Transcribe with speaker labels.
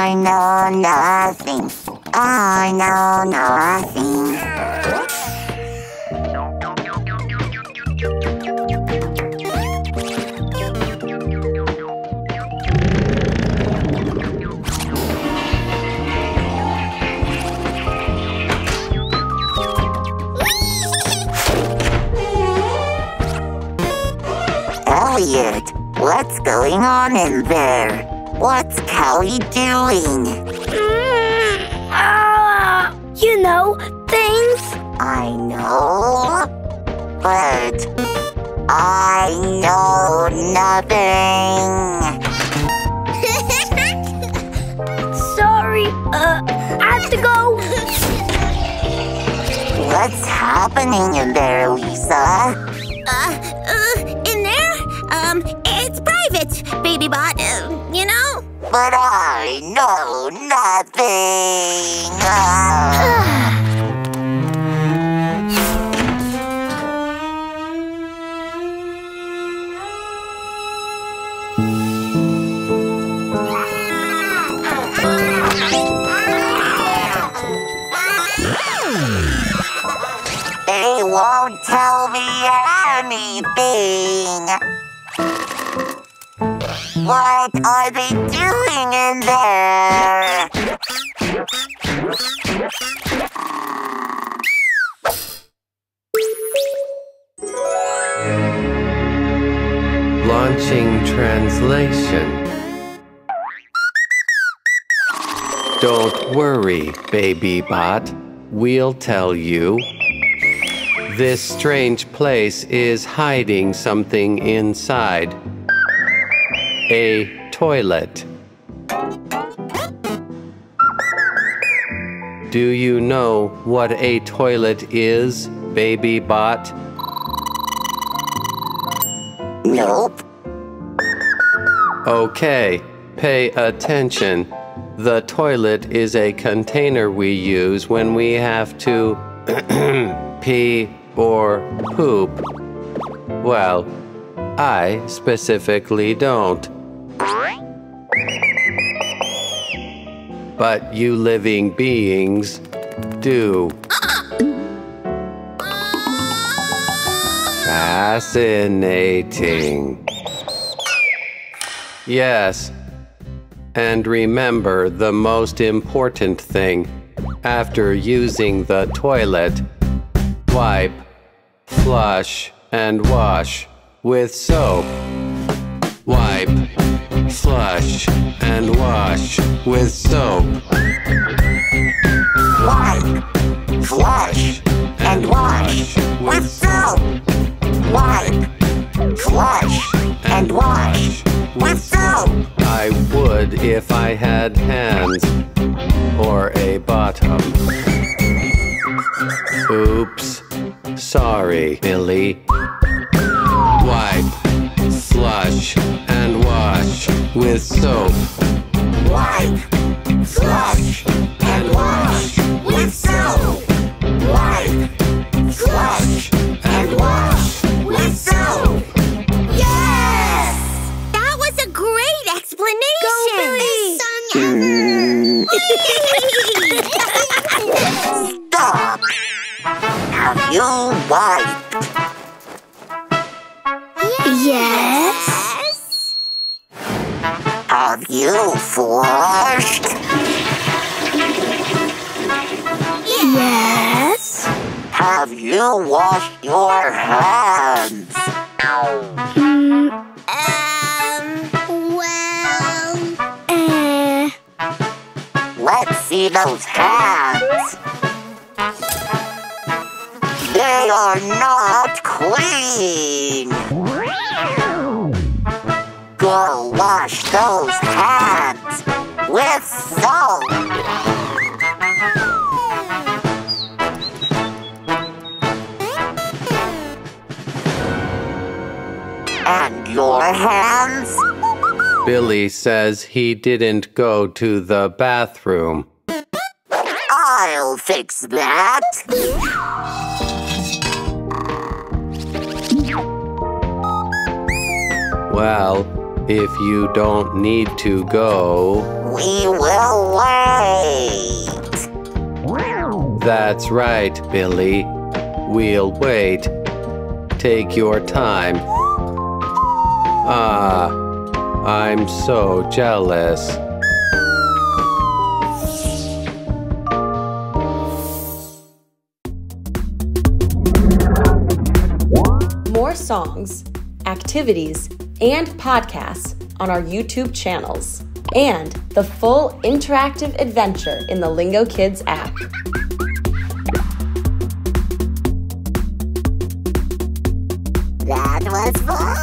Speaker 1: I know nothing. I know nothing. Elliot, what's going on in there? What's Callie doing?
Speaker 2: You know, things.
Speaker 1: I know, but I know nothing.
Speaker 2: Sorry, I have to go.
Speaker 1: What's happening in there, Lisa?
Speaker 3: In there? It's private, baby bot, you know?
Speaker 1: But I know nothing. They won't tell me anything. What are they doing in there?
Speaker 4: Launching translation. Don't worry, baby bot. We'll tell you. This strange place is hiding something inside. A toilet. Do you know what a toilet is, baby bot?
Speaker 1: Nope.
Speaker 4: Okay, pay attention. The toilet is a container we use when we have to pee or poop. Well, I specifically don't. But you living beings do. Fascinating. Yes. And remember the most important thing. After using the toilet, wipe, flush, and wash with soap. Wipe, flush, and wash with soap.
Speaker 1: Wipe, flush, and wash with soap. Wipe, flush, and wash with soap.
Speaker 4: I would if I had hands or a bottom. Oops. Sorry, Billy. Wipe, flush, and wash with soap.
Speaker 1: Wipe, flush, and wash with soap. Wipe, flush, and wash with soap.
Speaker 3: Yes! That was a great explanation!
Speaker 1: Stop! Have you wiped?
Speaker 2: Yes.
Speaker 1: Have you flushed?
Speaker 2: Yes.
Speaker 1: Have you washed your hands?
Speaker 3: Well...
Speaker 1: Let's see those hands. They are not clean. Go wash those hands with soap. And your hands?
Speaker 4: Billy says he didn't go to the bathroom.
Speaker 1: I'll fix that.
Speaker 4: Well, if you don't need to go...
Speaker 1: We We will wait.
Speaker 4: That's right, Billy. We'll wait. Take your time. Ah, I'm so jealous.
Speaker 5: More songs, activities, and podcasts on our YouTube channels, and the full interactive adventure in the Lingokids app.
Speaker 1: That was fun.